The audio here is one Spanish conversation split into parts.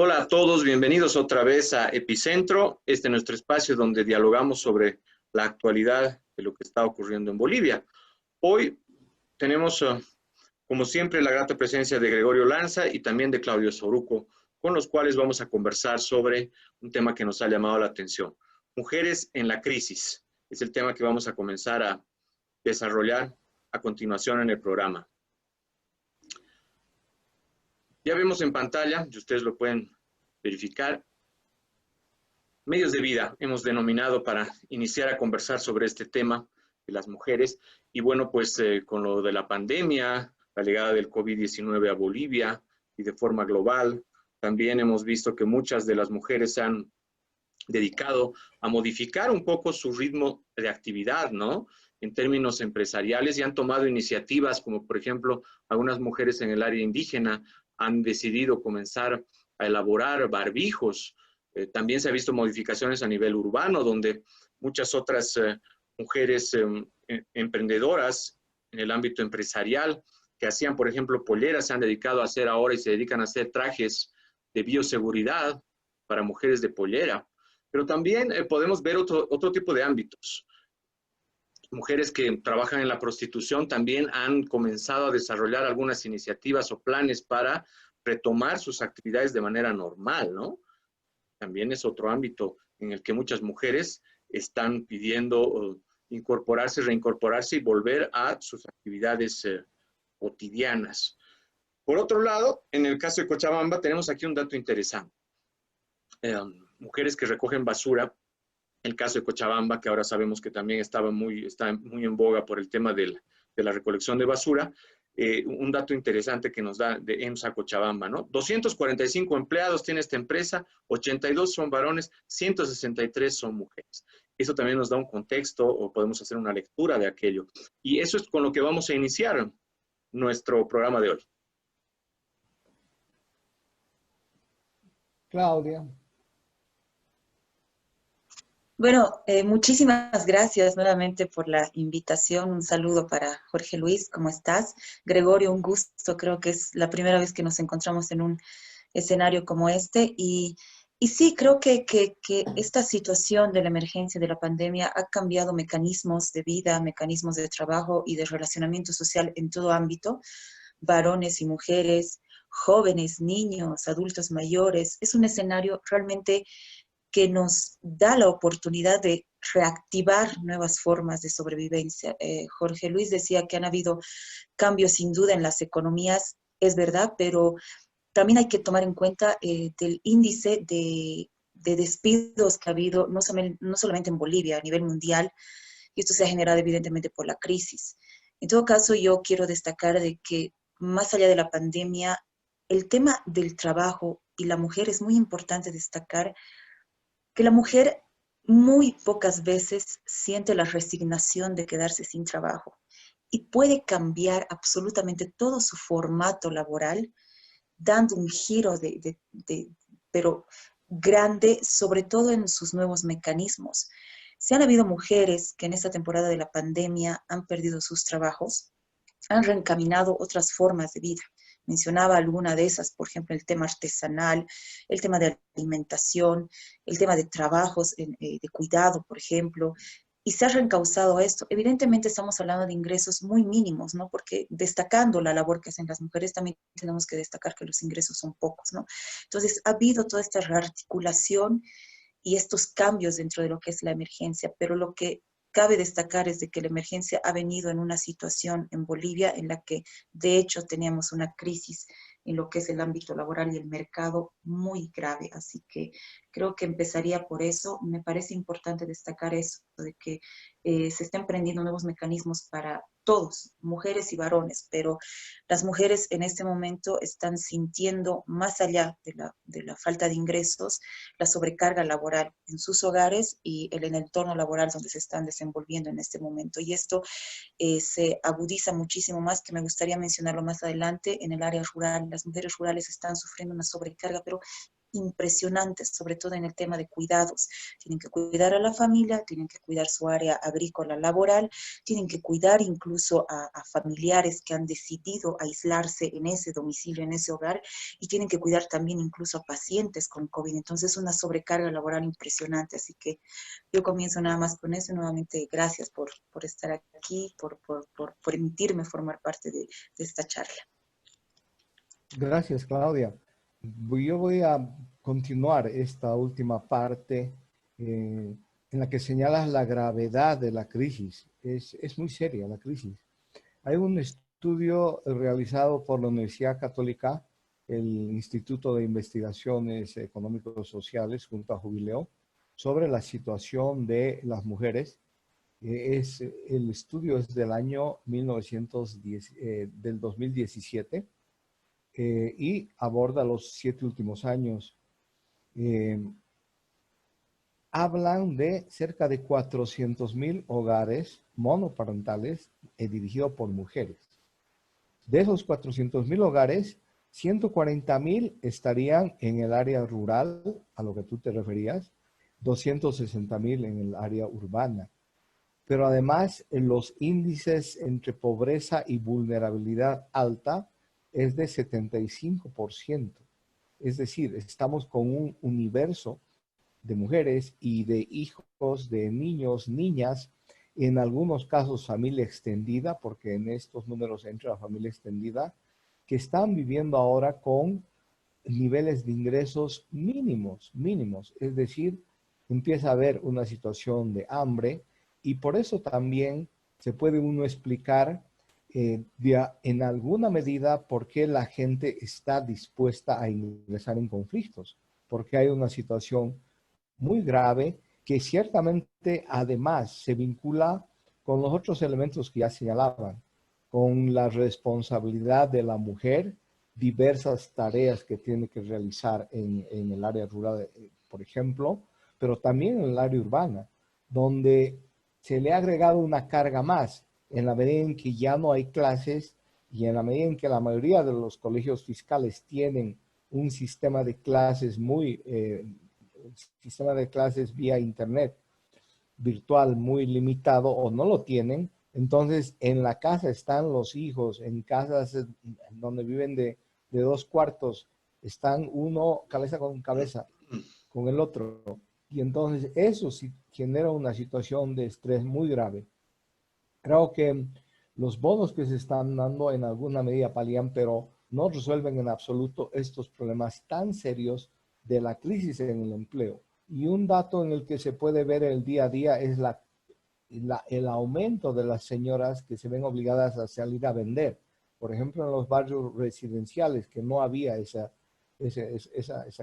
Hola a todos, bienvenidos otra vez a Epicentro, este es nuestro espacio donde dialogamos sobre la actualidad de lo que está ocurriendo en Bolivia. Hoy tenemos, como siempre, la grata presencia de Gregorio Lanza y también de Claudio Soruco, con los cuales vamos a conversar sobre un tema que nos ha llamado la atención. Mujeres en la crisis, es el tema que vamos a comenzar a desarrollar a continuación en el programa. Ya vemos en pantalla, y ustedes lo pueden verificar, medios de vida hemos denominado para iniciar a conversar sobre este tema de las mujeres. Y bueno, pues con lo de la pandemia, la llegada del COVID-19 a Bolivia y de forma global, también hemos visto que muchas de las mujeres se han dedicado a modificar un poco su ritmo de actividad, ¿no? En términos empresariales, y han tomado iniciativas como, por ejemplo, algunas mujeres en el área indígena han decidido comenzar a elaborar barbijos. También se ha visto modificaciones a nivel urbano, donde muchas otras mujeres emprendedoras en el ámbito empresarial que hacían, por ejemplo, polleras, se han dedicado a hacer ahora y se dedican a hacer trajes de bioseguridad para mujeres de pollera. Pero también podemos ver otro tipo de ámbitos. Mujeres que trabajan en la prostitución también han comenzado a desarrollar algunas iniciativas o planes para retomar sus actividades de manera normal, ¿no? También es otro ámbito en el que muchas mujeres están pidiendo incorporarse, reincorporarse y volver a sus actividades cotidianas. Por otro lado, en el caso de Cochabamba tenemos aquí un dato interesante. Mujeres que recogen basura, el caso de Cochabamba, que ahora sabemos que también está muy en boga por el tema de la recolección de basura. Un dato interesante que nos da de EMSA Cochabamba, ¿no? 245 empleados tiene esta empresa, 82 son varones, 163 son mujeres. Eso también nos da un contexto o podemos hacer una lectura de aquello. Y eso es con lo que vamos a iniciar nuestro programa de hoy. Claudia. Bueno, muchísimas gracias nuevamente por la invitación. Un saludo para Jorge Luis, ¿cómo estás? Gregorio, un gusto. Creo que es la primera vez que nos encontramos en un escenario como este. Y sí, creo que esta situación de la emergencia de la pandemia ha cambiado mecanismos de vida, mecanismos de trabajo y de relacionamiento social en todo ámbito, varones y mujeres, jóvenes, niños, adultos mayores. Es un escenario realmente que nos da la oportunidad de reactivar nuevas formas de sobrevivencia. Jorge Luis decía que han habido cambios sin duda en las economías, es verdad, pero también hay que tomar en cuenta del índice de despidos que ha habido, no solamente en Bolivia, a nivel mundial, y esto se ha generado evidentemente por la crisis. En todo caso, yo quiero destacar de que más allá de la pandemia, el tema del trabajo y la mujer es muy importante destacar que la mujer muy pocas veces siente la resignación de quedarse sin trabajo y puede cambiar absolutamente todo su formato laboral, dando un giro pero grande, sobre todo en sus nuevos mecanismos. Si han habido mujeres que en esta temporada de la pandemia han perdido sus trabajos, han reencaminado otras formas de vida. Mencionaba alguna de esas, por ejemplo, el tema artesanal, el tema de alimentación, el tema de trabajos de cuidado, por ejemplo, y se ha reencauzado esto. Evidentemente estamos hablando de ingresos muy mínimos, ¿no? Porque destacando la labor que hacen las mujeres, también tenemos que destacar que los ingresos son pocos, ¿no? Entonces, ha habido toda esta rearticulación y estos cambios dentro de lo que es la emergencia, pero lo que cabe destacar es de que la emergencia ha venido en una situación en Bolivia en la que de hecho teníamos una crisis en lo que es el ámbito laboral y el mercado muy grave. Así que creo que empezaría por eso. Me parece importante destacar eso, de que se están emprendiendo nuevos mecanismos para todos, mujeres y varones, pero las mujeres en este momento están sintiendo, más allá de la falta de ingresos, la sobrecarga laboral en sus hogares y en el entorno laboral donde se están desenvolviendo en este momento. Y esto se agudiza muchísimo más, que me gustaría mencionarlo más adelante, en el área rural. Las mujeres rurales están sufriendo una sobrecarga, pero impresionantes, sobre todo en el tema de cuidados. Tienen que cuidar a la familia, tienen que cuidar su área agrícola laboral, tienen que cuidar incluso a familiares que han decidido aislarse en ese domicilio, en ese hogar, y tienen que cuidar también incluso a pacientes con COVID. Entonces, una sobrecarga laboral impresionante. Así que yo comienzo nada más con eso. Nuevamente, gracias por estar aquí, por permitirme formar parte de esta charla. Gracias, Claudia. Yo voy a continuar esta última parte en la que señalas la gravedad de la crisis. Es muy seria la crisis. Hay un estudio realizado por la Universidad Católica, el Instituto de Investigaciones Económicos Sociales, junto a Jubileo, sobre la situación de las mujeres. El estudio es del año 1910, del 2017. Y aborda los 7 últimos años. Hablan de cerca de 400,000 hogares monoparentales dirigidos por mujeres. De esos 400,000 hogares, 140,000 estarían en el área rural, a lo que tú te referías, 260,000 en el área urbana. Pero además, los índices entre pobreza y vulnerabilidad alta es de 75%. Es decir, estamos con un universo de mujeres y de hijos, de niños, niñas, en algunos casos familia extendida, porque en estos números entra la familia extendida, que están viviendo ahora con niveles de ingresos mínimos. Es decir, empieza a haber una situación de hambre y por eso también se puede uno explicar en alguna medida por qué la gente está dispuesta a ingresar en conflictos, porque hay una situación muy grave que ciertamente además se vincula con los otros elementos que ya señalaban, con la responsabilidad de la mujer, diversas tareas que tiene que realizar en el área rural, por ejemplo, pero también en el área urbana, donde se le ha agregado una carga más, en la medida en que ya no hay clases y en la medida en que la mayoría de los colegios fiscales tienen un sistema de clases sistema de clases vía internet virtual muy limitado o no lo tienen, entonces en la casa están los hijos, en casas donde viven de 2 cuartos, están uno cabeza con cabeza con el otro. Y entonces eso sí genera una situación de estrés muy grave. Creo que los bonos que se están dando en alguna medida palian, pero no resuelven en absoluto estos problemas tan serios de la crisis en el empleo. Y un dato en el que se puede ver el día a día es el aumento de las señoras que se ven obligadas a salir a vender. Por ejemplo, en los barrios residenciales, que no había esa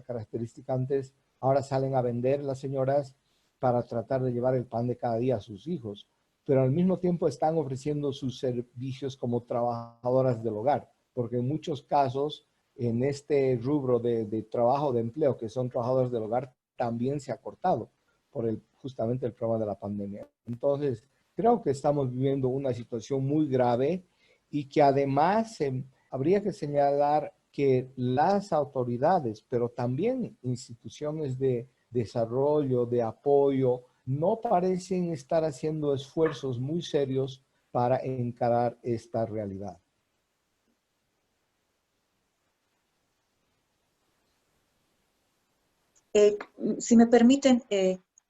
característica antes, ahora salen a vender las señoras para tratar de llevar el pan de cada día a sus hijos, pero al mismo tiempo están ofreciendo sus servicios como trabajadoras del hogar, porque en muchos casos en este rubro de trabajo, de empleo, que son trabajadores del hogar, también se ha cortado por justamente el problema de la pandemia. Entonces, creo que estamos viviendo una situación muy grave y que además habría que señalar que las autoridades, pero también instituciones de desarrollo, de apoyo, no parecen estar haciendo esfuerzos muy serios para encarar esta realidad. Si me permiten,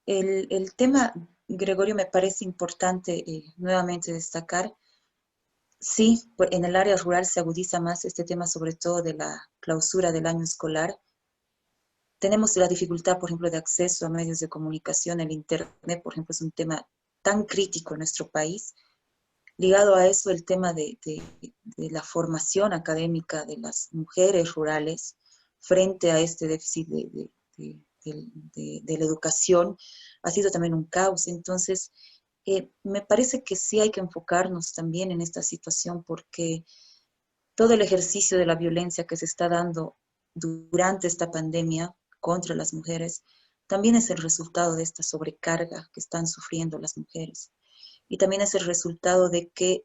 el tema, Gregorio, me parece importante nuevamente destacar. Sí, pues en el área rural se agudiza más este tema, sobre todo de la clausura del año escolar. Tenemos la dificultad, por ejemplo, de acceso a medios de comunicación. El Internet, por ejemplo, es un tema tan crítico en nuestro país. Ligado a eso, el tema de la formación académica de las mujeres rurales frente a este déficit de la educación ha sido también un caos. Entonces, me parece que sí hay que enfocarnos también en esta situación, porque todo el ejercicio de la violencia que se está dando durante esta pandemia contra las mujeres también es el resultado de esta sobrecarga que están sufriendo las mujeres. Y también es el resultado de que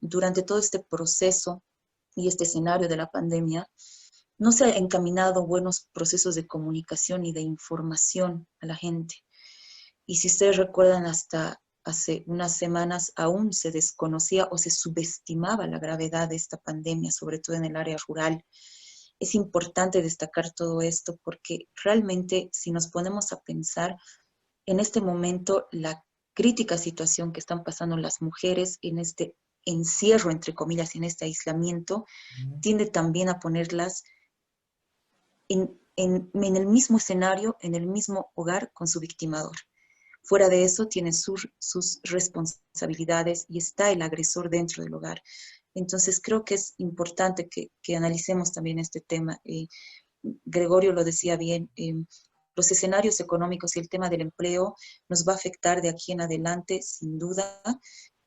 durante todo este proceso y este escenario de la pandemia, no se han encaminado buenos procesos de comunicación y de información a la gente. Y si ustedes recuerdan, hasta hace unas semanas aún se desconocía o se subestimaba la gravedad de esta pandemia, sobre todo en el área rural. Es importante destacar todo esto porque realmente, si nos ponemos a pensar en este momento, la crítica situación que están pasando las mujeres en este encierro, entre comillas, en este aislamiento, tiende también a ponerlas en el mismo escenario, en el mismo hogar con su victimador. Fuera de eso, tienen sus responsabilidades y está el agresor dentro del hogar. Entonces, creo que es importante que analicemos también este tema. Gregorio lo decía bien, los escenarios económicos y el tema del empleo nos va a afectar de aquí en adelante, sin duda,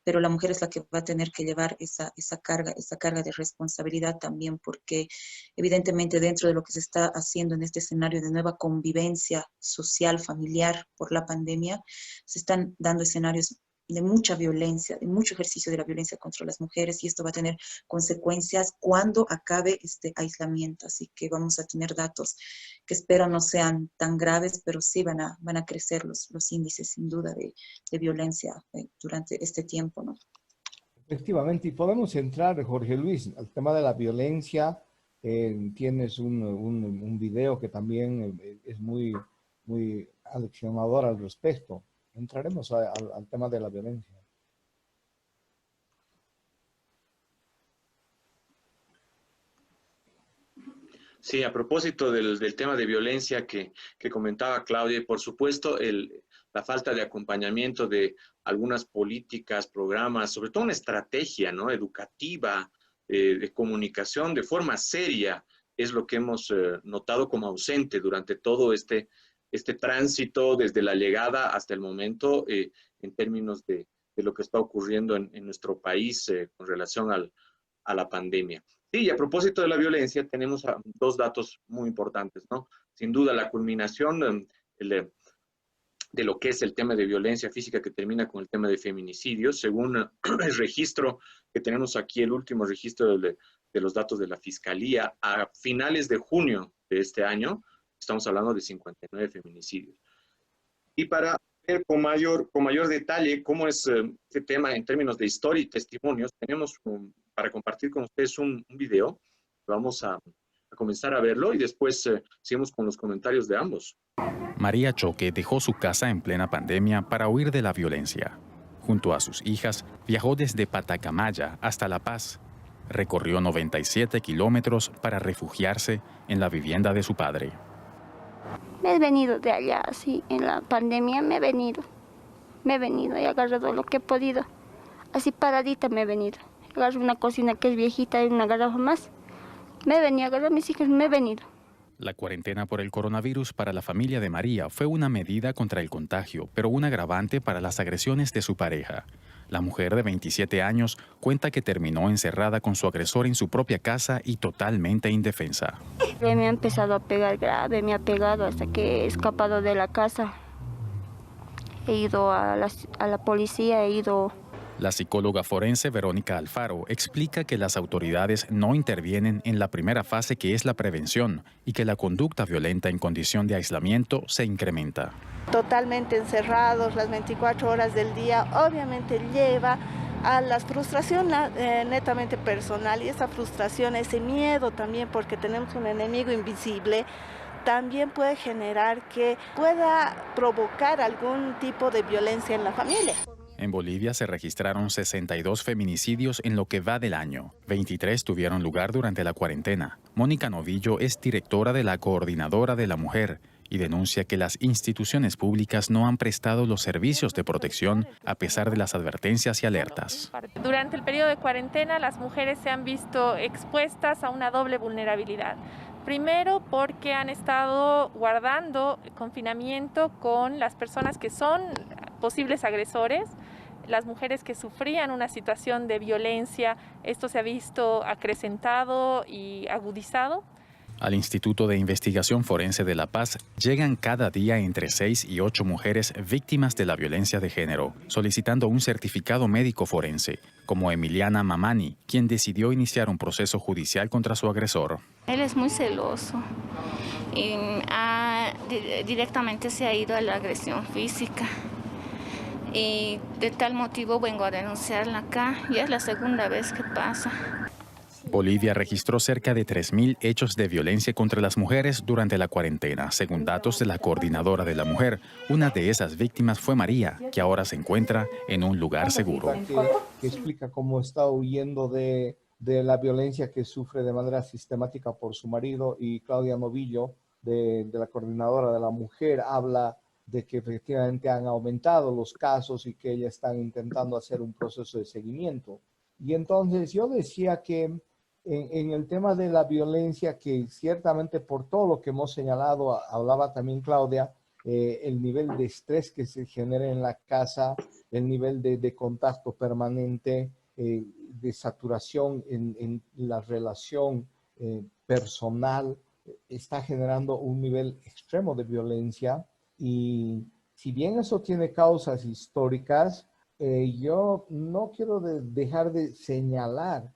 pero la mujer es la que va a tener que llevar esa carga de responsabilidad también, porque evidentemente dentro de lo que se está haciendo en este escenario de nueva convivencia social, familiar por la pandemia, se están dando escenarios de mucha violencia, de mucho ejercicio de la violencia contra las mujeres, y esto va a tener consecuencias cuando acabe este aislamiento. Así que vamos a tener datos que espero no sean tan graves, pero sí van a crecer los índices sin duda de violencia durante este tiempo, ¿no? Efectivamente, y podemos entrar, Jorge Luis, al tema de la violencia. Tienes un video que también es muy, muy aleccionador al respecto. Entraremos al tema de la violencia. Sí, a propósito del tema de violencia que comentaba Claudia, por supuesto, la falta de acompañamiento de algunas políticas, programas, sobre todo una estrategia, ¿no?, educativa, de comunicación de forma seria, es lo que hemos notado como ausente durante todo este tránsito, desde la llegada hasta el momento, en términos de lo que está ocurriendo en nuestro país con relación a la pandemia. Sí, y a propósito de la violencia, tenemos dos datos muy importantes, ¿no? Sin duda, la culminación de lo que es el tema de violencia física, que termina con el tema de feminicidios, según el registro que tenemos aquí, el último registro de los datos de la Fiscalía, a finales de junio de este año, estamos hablando de 59 feminicidios. Y para ver con mayor detalle cómo es este tema en términos de historia y testimonios, tenemos para compartir con ustedes un video. Vamos a comenzar a verlo y después seguimos con los comentarios de ambos. María Choque dejó su casa en plena pandemia para huir de la violencia. Junto a sus hijas, viajó desde Patacamaya hasta La Paz. Recorrió 97 kilómetros para refugiarse en la vivienda de su padre. Me he venido de allá, así, en la pandemia me he venido y he agarrado lo que he podido. Así paradita me he venido. Agarro una cocina que es viejita y una garrafa más. Me he venido, agarro a mis hijas, me he venido. La cuarentena por el coronavirus para la familia de María fue una medida contra el contagio, pero un agravante para las agresiones de su pareja. La mujer de 27 años cuenta que terminó encerrada con su agresor en su propia casa y totalmente indefensa. Me ha empezado a pegar grave, me ha pegado hasta que he escapado de la casa. He ido a la policía, he ido... La psicóloga forense Verónica Alfaro explica que las autoridades no intervienen en la primera fase, que es la prevención, y que la conducta violenta en condición de aislamiento se incrementa. Totalmente encerrados las 24 horas del día, obviamente lleva a la frustración netamente personal, y esa frustración, ese miedo también, porque tenemos un enemigo invisible, también puede generar que pueda provocar algún tipo de violencia en la familia. En Bolivia se registraron 62 feminicidios en lo que va del año. 23 tuvieron lugar durante la cuarentena. Mónica Novillo es directora de la Coordinadora de la Mujer y denuncia que las instituciones públicas no han prestado los servicios de protección a pesar de las advertencias y alertas. Durante el periodo de cuarentena, las mujeres se han visto expuestas a una doble vulnerabilidad. Primero, porque han estado guardando confinamiento con las personas que son posibles agresores, las mujeres que sufrían una situación de violencia. Esto se ha visto acrecentado y agudizado. Al Instituto de Investigación Forense de La Paz llegan cada día entre 6 y 8 mujeres víctimas de la violencia de género, solicitando un certificado médico forense, como Emiliana Mamani, quien decidió iniciar un proceso judicial contra su agresor. Él es muy celoso y directamente se ha ido a la agresión física. Y de tal motivo vengo a denunciarla acá. Ya es la segunda vez que pasa. Bolivia registró cerca de 3.000 hechos de violencia contra las mujeres durante la cuarentena, según datos de la Coordinadora de la Mujer. Una de esas víctimas fue María, que ahora se encuentra en un lugar seguro. Que explica cómo está huyendo de la violencia que sufre de manera sistemática por su marido, y Claudia Novillo, de la Coordinadora de la Mujer, habla de que efectivamente han aumentado los casos y que ellas están intentando hacer un proceso de seguimiento. Y entonces yo decía que en el tema de la violencia, que ciertamente por todo lo que hemos señalado, hablaba también Claudia, el nivel de estrés que se genera en la casa, el nivel de contacto permanente, de saturación en la relación personal, está generando un nivel extremo de violencia. Y si bien eso tiene causas históricas, yo no quiero dejar de señalar,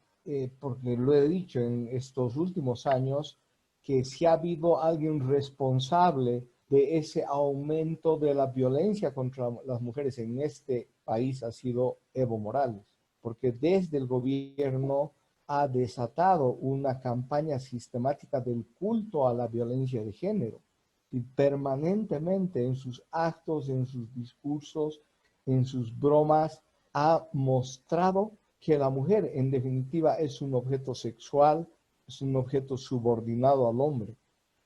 porque lo he dicho en estos últimos años, que si ha habido alguien responsable de ese aumento de la violencia contra las mujeres en este país, ha sido Evo Morales, porque desde el gobierno ha desatado una campaña sistemática del culto a la violencia de género, y permanentemente en sus actos, en sus discursos, en sus bromas, ha mostrado que la mujer en definitiva es un objeto sexual, es un objeto subordinado al hombre.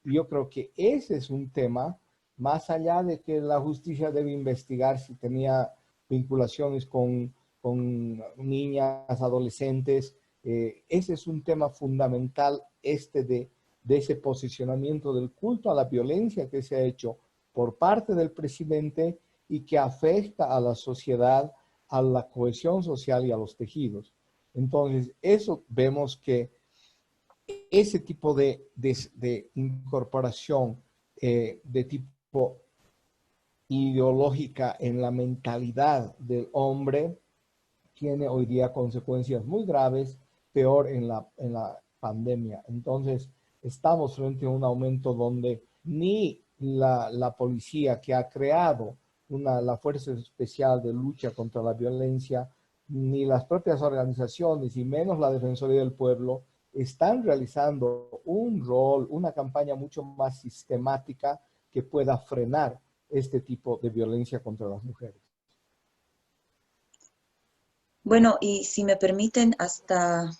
Y yo creo que ese es un tema, más allá de que la justicia debe investigar si tenía vinculaciones con niñas, adolescentes, ese es un tema fundamental, de ese posicionamiento del culto a la violencia que se ha hecho por parte del presidente y que afecta a la sociedad, a la cohesión social y a los tejidos. Entonces, eso vemos que ese tipo de incorporación de tipo ideológica en la mentalidad del hombre tiene hoy día consecuencias muy graves, peor en la pandemia. Entonces, estamos frente a un aumento donde ni la policía, que ha creado la Fuerza Especial de Lucha contra la Violencia, ni las propias organizaciones, y menos la Defensoría del Pueblo, están realizando un rol, una campaña mucho más sistemática que pueda frenar este tipo de violencia contra las mujeres. Bueno, y si me permiten, hasta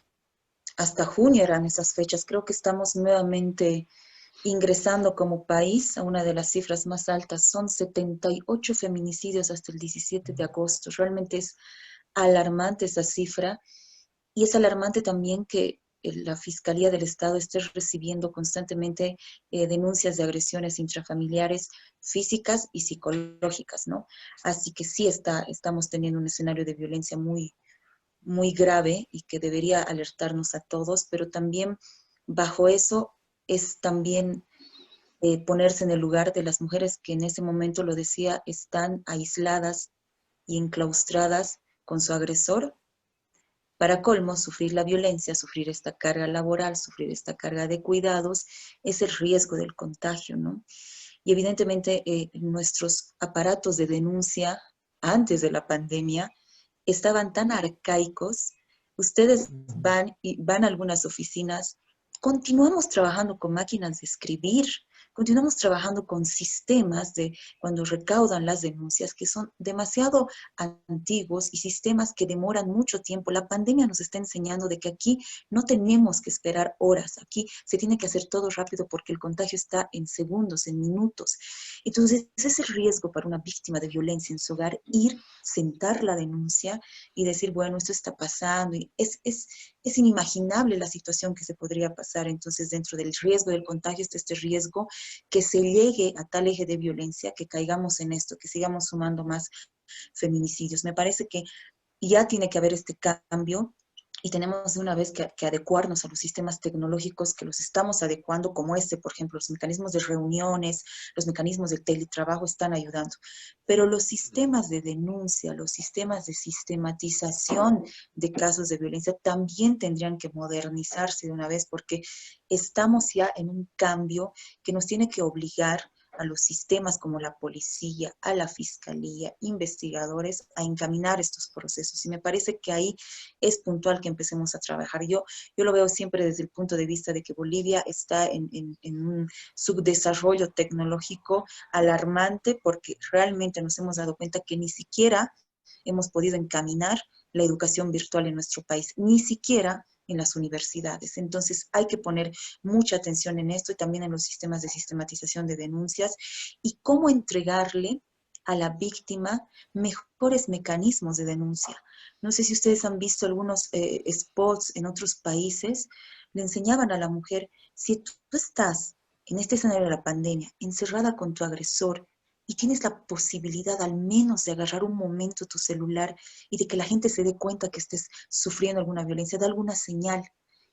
junio eran esas fechas. Creo que estamos nuevamente ingresando como país a una de las cifras más altas. Son 78 feminicidios hasta el 17 de agosto. Realmente es alarmante esa cifra, y es alarmante también que la Fiscalía del Estado esté recibiendo constantemente denuncias de agresiones intrafamiliares físicas y psicológicas, ¿no? Así que sí estamos teniendo un escenario de violencia muy, muy grave y que debería alertarnos a todos, pero también bajo eso es también ponerse en el lugar de las mujeres que en ese momento, lo decía, están aisladas y enclaustradas con su agresor. Para colmo, sufrir la violencia, sufrir esta carga laboral, sufrir esta carga de cuidados, es el riesgo del contagio, ¿no? Y evidentemente nuestros aparatos de denuncia antes de la pandemia estaban tan arcaicos. Ustedes van a algunas oficinas, continuamos trabajando con máquinas de escribir, continuamos trabajando con sistemas de cuando recaudan las denuncias que son demasiado antiguos y sistemas que demoran mucho tiempo. La pandemia nos está enseñando de que aquí no tenemos que esperar horas, aquí se tiene que hacer todo rápido porque el contagio está en segundos, en minutos. Entonces, ese es el riesgo para una víctima de violencia en su hogar, ir, sentar la denuncia y decir, bueno, esto está pasando, y es inimaginable la situación que se podría pasar. Entonces, dentro del riesgo del contagio está este riesgo que se llegue a tal eje de violencia, que caigamos en esto, que sigamos sumando más feminicidios. Me parece que ya tiene que haber este cambio. y tenemos de una vez que adecuarnos a los sistemas tecnológicos que los estamos adecuando, como por ejemplo, los mecanismos de reuniones, los mecanismos de teletrabajo están ayudando. Pero los sistemas de denuncia, los sistemas de sistematización de casos de violencia también tendrían que modernizarse de una vez, porque estamos ya en un cambio que nos tiene que obligar a los sistemas como la policía, a la fiscalía, investigadores, a encaminar estos procesos. Y me parece que ahí es puntual que empecemos a trabajar. Yo lo veo siempre desde el punto de vista de que Bolivia está en un subdesarrollo tecnológico alarmante, porque realmente nos hemos dado cuenta que ni siquiera hemos podido encaminar la educación virtual en nuestro país, ni siquiera en las universidades. Entonces hay que poner mucha atención en esto y también en los sistemas de sistematización de denuncias y cómo entregarle a la víctima mejores mecanismos de denuncia. No sé si ustedes han visto algunos spots en otros países, le enseñaban a la mujer, si tú estás en este escenario de la pandemia, encerrada con tu agresor, y tienes la posibilidad al menos de agarrar un momento tu celular y de que la gente se dé cuenta que estés sufriendo alguna violencia, da alguna señal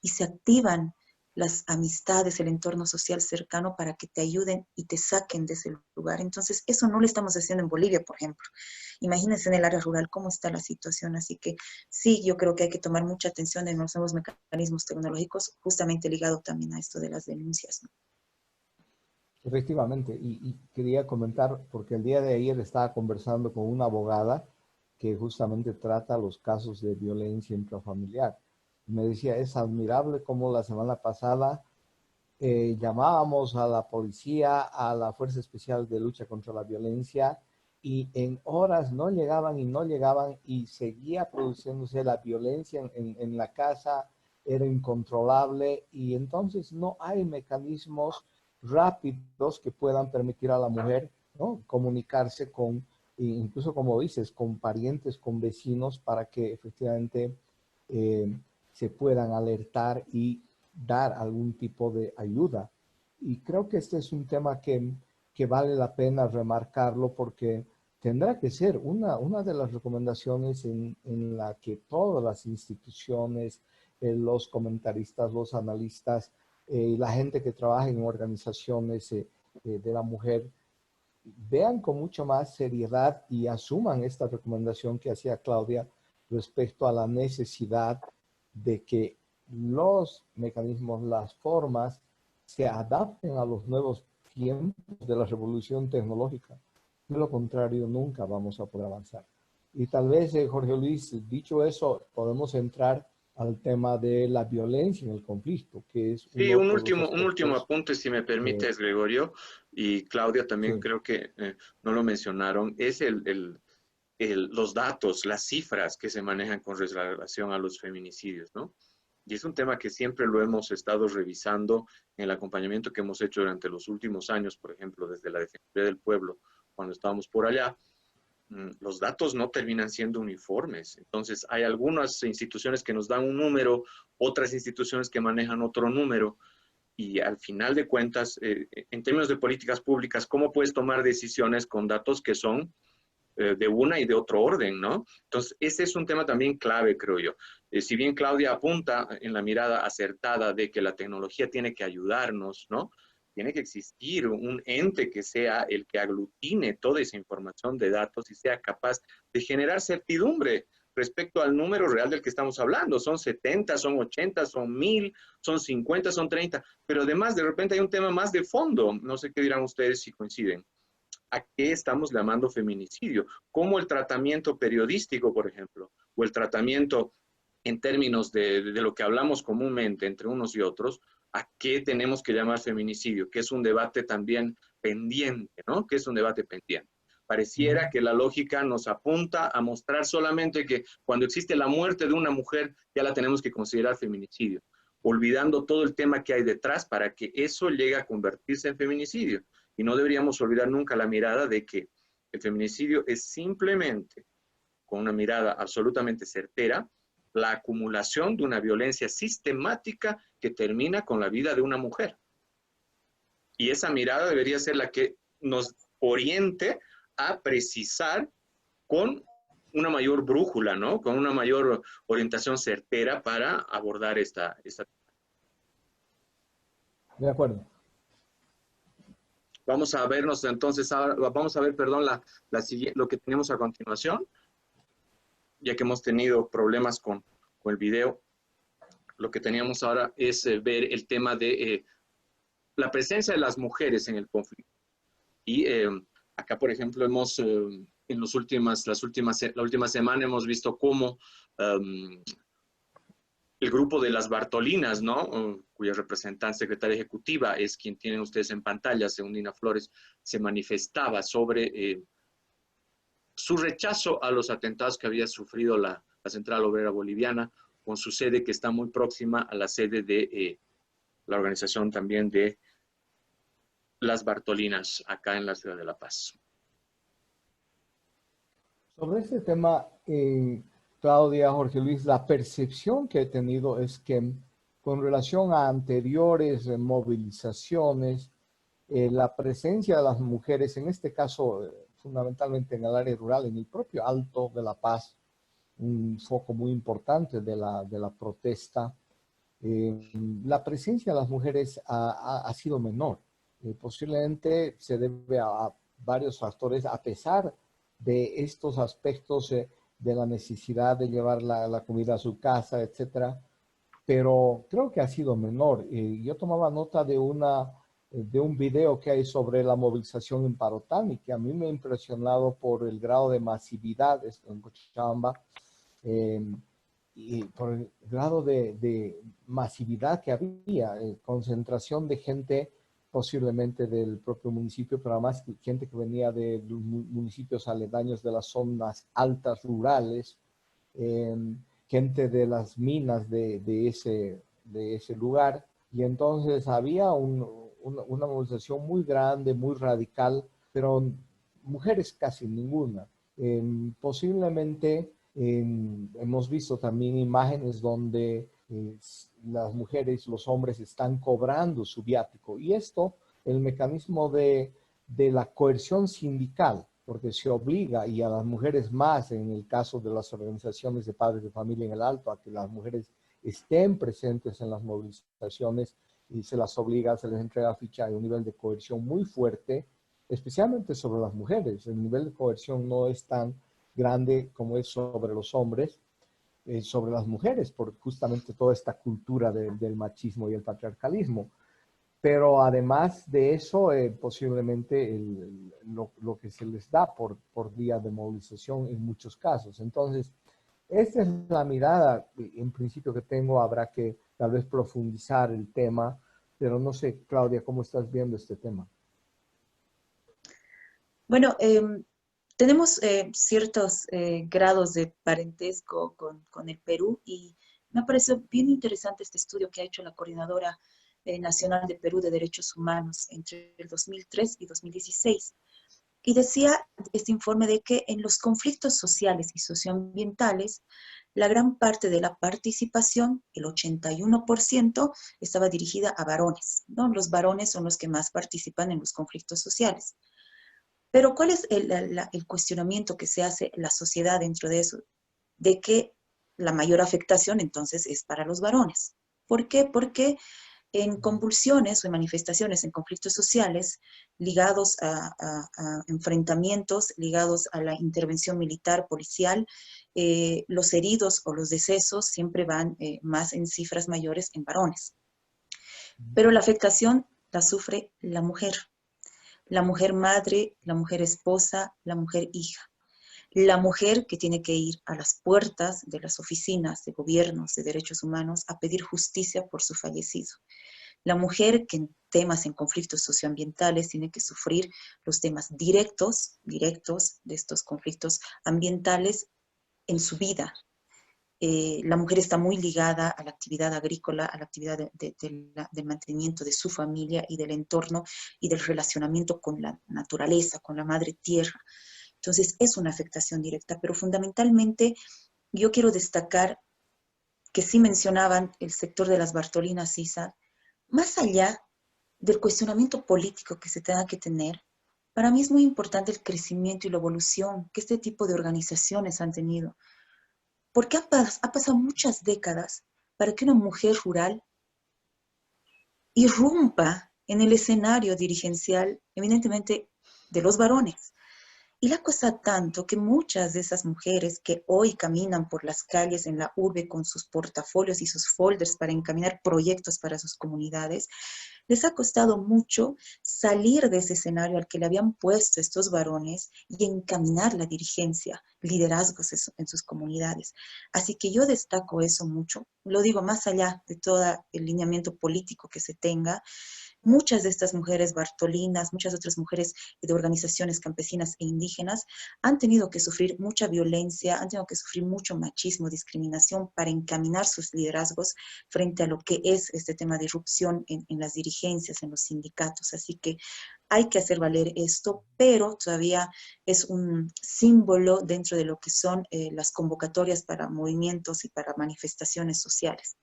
y se activan las amistades, el entorno social cercano para que te ayuden y te saquen de ese lugar. Entonces, eso no lo estamos haciendo en Bolivia, por ejemplo. Imagínense en el área rural cómo está la situación. Así que sí, yo creo que hay que tomar mucha atención en los nuevos mecanismos tecnológicos, justamente ligado también a esto de las denuncias, ¿no? Efectivamente, y quería comentar, porque el día de ayer estaba conversando con una abogada que justamente trata los casos de violencia intrafamiliar. Me decía, es admirable cómo la semana pasada llamábamos a la policía, a la Fuerza Especial de Lucha contra la Violencia, y en horas no llegaban y seguía produciéndose la violencia en la casa, era incontrolable, y entonces no hay mecanismos rápidos que puedan permitir a la mujer, ¿no?, comunicarse con, incluso como dices, con parientes, con vecinos, para que efectivamente se puedan alertar y dar algún tipo de ayuda. Y creo que este es un tema que vale la pena remarcarlo, porque tendrá que ser una de las recomendaciones en la que todas las instituciones, los comentaristas, los analistas, la gente que trabaja en organizaciones de la mujer, vean con mucho más seriedad y asuman esta recomendación que hacía Claudia respecto a la necesidad de que los mecanismos, las formas, se adapten a los nuevos tiempos de la revolución tecnológica. De lo contrario, nunca vamos a poder avanzar. Y tal vez, Jorge Luis, dicho eso, podemos entrar al tema de la violencia en el conflicto, que es Sí, uno de los un último aspectos. apunte, si me permites, Gregorio, y Claudia también Sí. creo que no lo mencionaron, es los datos, las cifras que se manejan con relación a los feminicidios, ¿no? Y es un tema que siempre lo hemos estado revisando en el acompañamiento que hemos hecho durante los últimos años, por ejemplo, desde la Defensoría del Pueblo, cuando estábamos por allá. Los datos no terminan siendo uniformes. Entonces, hay algunas instituciones que nos dan un número, otras instituciones que manejan otro número, y al final de cuentas, en términos de políticas públicas, ¿cómo puedes tomar decisiones con datos que son de una y de otro orden, ¿no? Entonces, ese es un tema también clave, creo yo. Si bien Claudia apunta en la mirada acertada de que la tecnología tiene que ayudarnos, ¿no? Tiene que existir un ente que sea el que aglutine toda esa información de datos y sea capaz de generar certidumbre respecto al número real del que estamos hablando. Son 70, son 80, son 1000, son 50, son 30, pero además de repente hay un tema más de fondo. No sé qué dirán ustedes si coinciden. ¿A qué estamos llamando feminicidio? ¿Cómo el tratamiento periodístico, por ejemplo, o el tratamiento en términos de lo que hablamos comúnmente entre unos y otros, a qué tenemos que llamar feminicidio? Que es un debate también pendiente, ¿no? Que es un debate pendiente. Pareciera que la lógica nos apunta a mostrar solamente que cuando existe la muerte de una mujer ya la tenemos que considerar feminicidio, olvidando todo el tema que hay detrás para que eso llegue a convertirse en feminicidio. Y no deberíamos olvidar nunca la mirada de que el feminicidio es simplemente, con una mirada absolutamente certera, la acumulación de una violencia sistemática que termina con la vida de una mujer. Y esa mirada debería ser la que nos oriente a precisar con una mayor brújula, ¿no? Con una mayor orientación certera para abordar esta. De acuerdo. Vamos a vernos entonces, vamos a ver, perdón, lo que tenemos a continuación, ya que hemos tenido problemas con el video. Lo que teníamos ahora es ver el tema de la presencia de las mujeres en el conflicto. Y acá, por ejemplo, hemos, en la última semana hemos visto cómo el grupo de las Bartolinas, ¿no? Cuya representante secretaria ejecutiva es quien tienen ustedes en pantalla, según Nina Flores, se manifestaba sobre su rechazo a los atentados que había sufrido la Central Obrera Boliviana, con su sede que está muy próxima a la sede de la organización también de las Bartolinas, acá en la ciudad de La Paz. Sobre este tema, Claudia, Jorge Luis, la percepción que he tenido es que con relación a anteriores movilizaciones, la presencia de las mujeres, en este caso fundamentalmente en el área rural, en el propio Alto de La Paz, un foco muy importante de la protesta, la presencia de las mujeres ha sido menor. Posiblemente se debe a varios factores, a pesar de estos aspectos de la necesidad de llevar la comida a su casa, etcétera, pero creo que ha sido menor. Yo tomaba nota de un video que hay sobre la movilización en Parotán y que a mí me ha impresionado por el grado de masividad en Cochabamba y por el grado de masividad que había, concentración de gente posiblemente del propio municipio, pero además gente que venía de municipios aledaños de las zonas altas rurales, gente de las minas de ese lugar, y entonces había una movilización muy grande, muy radical, pero mujeres casi ninguna. Posiblemente hemos visto también imágenes donde las mujeres y los hombres están cobrando su viático. Y esto, el mecanismo de la coerción sindical, porque se obliga, y a las mujeres más, en el caso de las organizaciones de padres de familia en el Alto, a que las mujeres estén presentes en las movilizaciones y se las obliga, se les entrega ficha de un nivel de coerción muy fuerte, especialmente sobre las mujeres. El nivel de coerción no es tan grande como es sobre los hombres, sobre las mujeres, por justamente toda esta cultura del machismo y el patriarcalismo. Pero además de eso, posiblemente lo que se les da por vía de movilización en muchos casos. Entonces, esta es la mirada, en principio, que tengo. Habrá que tal vez profundizar el tema, pero no sé, Claudia, ¿cómo estás viendo este tema? Bueno, tenemos ciertos grados de parentesco con el Perú y me pareció bien interesante este estudio que ha hecho la Coordinadora Nacional de Perú de Derechos Humanos entre el 2003 y 2016. Y decía este informe de que en los conflictos sociales y socioambientales, la gran parte de la participación, el 81%, estaba dirigida a varones, ¿no? Los varones son los que más participan en los conflictos sociales. Pero ¿cuál es el cuestionamiento que se hace la sociedad dentro de eso? De que la mayor afectación entonces es para los varones. ¿Por qué? Porque en convulsiones o en manifestaciones, en conflictos sociales, ligados a enfrentamientos, ligados a la intervención militar, policial, los heridos o los decesos siempre van más en cifras mayores en varones. Pero la afectación la sufre la mujer madre, la mujer esposa, la mujer hija. La mujer que tiene que ir a las puertas de las oficinas de gobiernos de derechos humanos a pedir justicia por su fallecido. La mujer que en temas, en conflictos socioambientales, tiene que sufrir los temas directos de estos conflictos ambientales en su vida. La mujer está muy ligada a la actividad agrícola, a la actividad del mantenimiento de su familia y del entorno y del relacionamiento con la naturaleza, con la madre tierra. Entonces es una afectación directa, pero fundamentalmente yo quiero destacar que sí mencionaban el sector de las Bartolinas, Cisa, más allá del cuestionamiento político que se tenga que tener, Para mí es muy importante el crecimiento y la evolución que este tipo de organizaciones han tenido, porque ha pasado muchas décadas para que una mujer rural irrumpa en el escenario dirigencial, evidentemente, de los varones. Y la cosa tanto que muchas de esas mujeres que hoy caminan por las calles en la urbe con sus portafolios y sus folders para encaminar proyectos para sus comunidades, les ha costado mucho salir de ese escenario al que le habían puesto estos varones y encaminar la dirigencia, liderazgos en sus comunidades. Así que yo destaco eso mucho. Lo digo más allá de todo el lineamiento político que se tenga. Muchas de estas mujeres bartolinas, muchas otras mujeres de organizaciones campesinas e indígenas han tenido que sufrir mucha violencia, han tenido que sufrir mucho machismo, discriminación para encaminar sus liderazgos frente a lo que es este tema de irrupción en las dirigencias, en los sindicatos. Así que hay que hacer valer esto, pero todavía es un símbolo dentro de lo que son las convocatorias para movimientos y para manifestaciones sociales.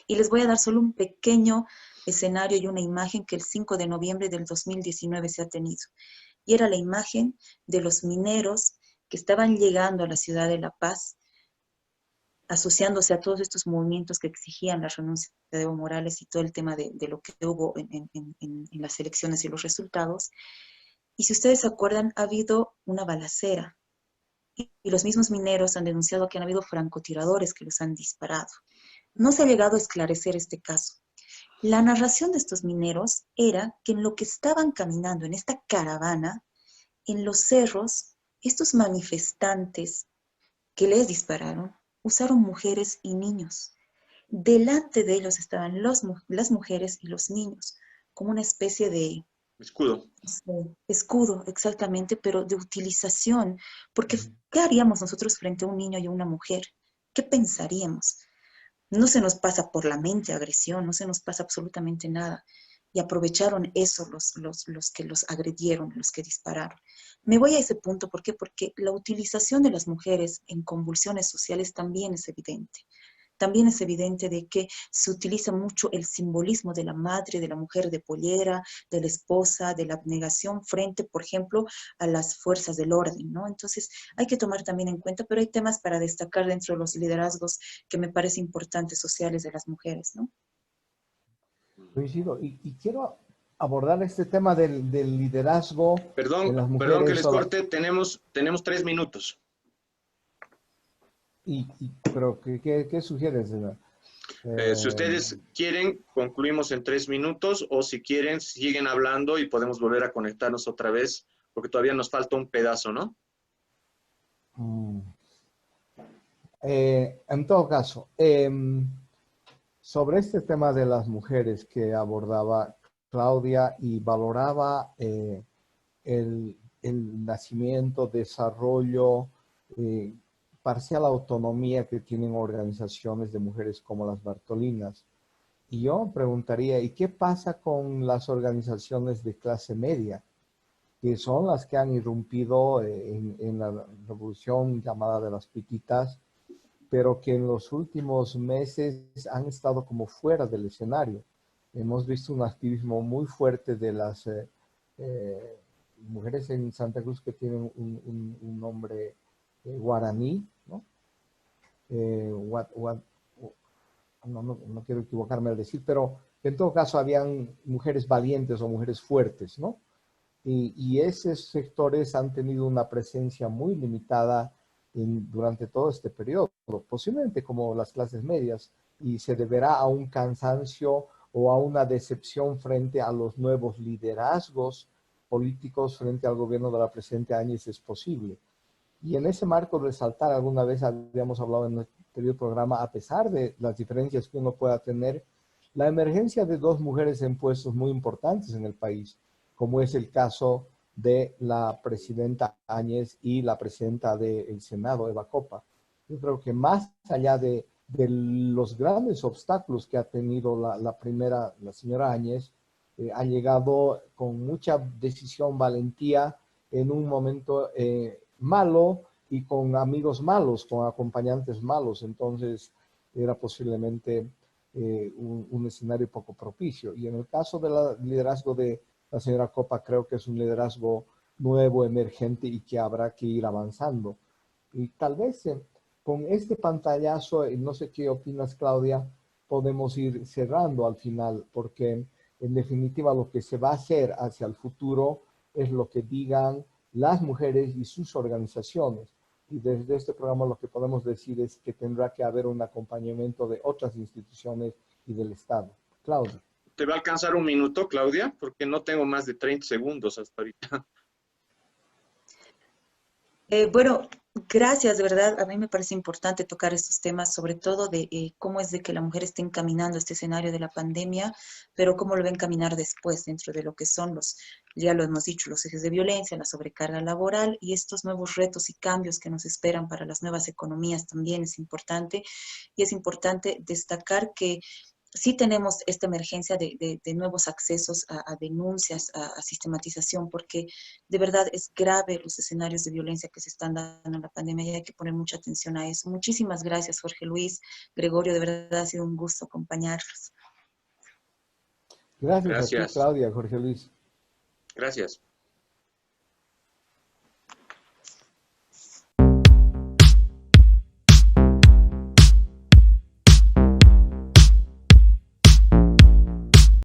Y les voy a dar solo un pequeño escenario y una imagen que el 5 de noviembre del 2019 se ha tenido. Y era la imagen de los mineros que estaban llegando a la ciudad de La Paz, asociándose a todos estos movimientos que exigían la renuncia de Evo Morales y todo el tema de lo que hubo en las elecciones y los resultados. Y si ustedes se acuerdan, ha habido una balacera. Y los mismos mineros han denunciado que han habido francotiradores que los han disparado. No se ha llegado a esclarecer este caso. La narración de estos mineros era que en lo que estaban caminando en esta caravana, en los cerros, estos manifestantes que les dispararon, usaron mujeres y niños. Delante de ellos estaban las mujeres y los niños, como una especie de Escudo. escudo, exactamente, pero de utilización. Porque, ¿qué haríamos nosotros frente a un niño y a una mujer? ¿Qué pensaríamos? No se nos pasa por la mente agresión, no se nos pasa absolutamente nada. Y aprovecharon eso los que los agredieron, los que dispararon. Me voy a ese punto, ¿por qué? Porque la utilización de las mujeres en convulsiones sociales también es evidente. También es evidente de que se utiliza mucho el simbolismo de la madre, de la mujer de pollera, de la esposa, de la abnegación frente, por ejemplo, a las fuerzas del orden, ¿no? Entonces, hay que tomar también en cuenta, pero hay temas para destacar dentro de los liderazgos que me parece importantes sociales de las mujeres, ¿no? Coincido. Y quiero abordar este tema del liderazgo de las mujeres. Perdón que les corte, tenemos 3 minutos. Pero, ¿qué sugieres? Si ustedes quieren, concluimos en 3 minutos, o si quieren, siguen hablando y podemos volver a conectarnos otra vez, porque todavía nos falta un pedazo, ¿no? En todo caso, sobre este tema de las mujeres que abordaba Claudia y valoraba el nacimiento, desarrollo, parcial autonomía que tienen organizaciones de mujeres como las Bartolinas. Y yo preguntaría, ¿y qué pasa con las organizaciones de clase media? Que son las que han irrumpido en la revolución llamada de las Pititas, pero que en los últimos meses han estado como fuera del escenario. Hemos visto un activismo muy fuerte de las mujeres en Santa Cruz que tienen un nombre guaraní, ¿no? No quiero equivocarme al decir, pero en todo caso habían mujeres valientes o mujeres fuertes, ¿no? Y esos sectores han tenido una presencia muy limitada durante todo este periodo, posiblemente como las clases medias, y se deberá a un cansancio o a una decepción frente a los nuevos liderazgos políticos frente al gobierno de la presidenta Áñez es posible. Y en ese marco resaltar, alguna vez habíamos hablado en el anterior programa, a pesar de las diferencias que uno pueda tener, la emergencia de 2 mujeres en puestos muy importantes en el país, como es el caso de la presidenta Áñez y la presidenta del Senado, Eva Copa. Yo creo que más allá de los grandes obstáculos que ha tenido la señora Áñez, ha llegado con mucha decisión, valentía, en un momento malo y con amigos malos, con acompañantes malos. Entonces era posiblemente un escenario poco propicio. Y en el caso del liderazgo de la señora Copa, creo que es un liderazgo nuevo, emergente y que habrá que ir avanzando. Y tal vez con este pantallazo, y no sé qué opinas, Claudia, podemos ir cerrando al final, porque en definitiva lo que se va a hacer hacia el futuro es lo que digan las mujeres y sus organizaciones. Y desde este programa lo que podemos decir es que tendrá que haber un acompañamiento de otras instituciones y del Estado. Claudia. ¿Te va a alcanzar un minuto, Claudia? Porque no tengo más de 30 segundos hasta ahorita. Bueno, gracias, de verdad. A mí me parece importante tocar estos temas, sobre todo de cómo es de que la mujer está encaminando este escenario de la pandemia, pero cómo lo va a encaminar después dentro de lo que son los, ya lo hemos dicho, los ejes de violencia, la sobrecarga laboral y estos nuevos retos y cambios que nos esperan para las nuevas economías también es importante. Y es importante destacar que sí tenemos esta emergencia de nuevos accesos a denuncias, a sistematización, porque de verdad es grave los escenarios de violencia que se están dando en la pandemia y hay que poner mucha atención a eso. Muchísimas gracias, Jorge Luis, Gregorio, de verdad ha sido un gusto acompañarlos. Gracias a ti, Claudia, Jorge Luis. Gracias.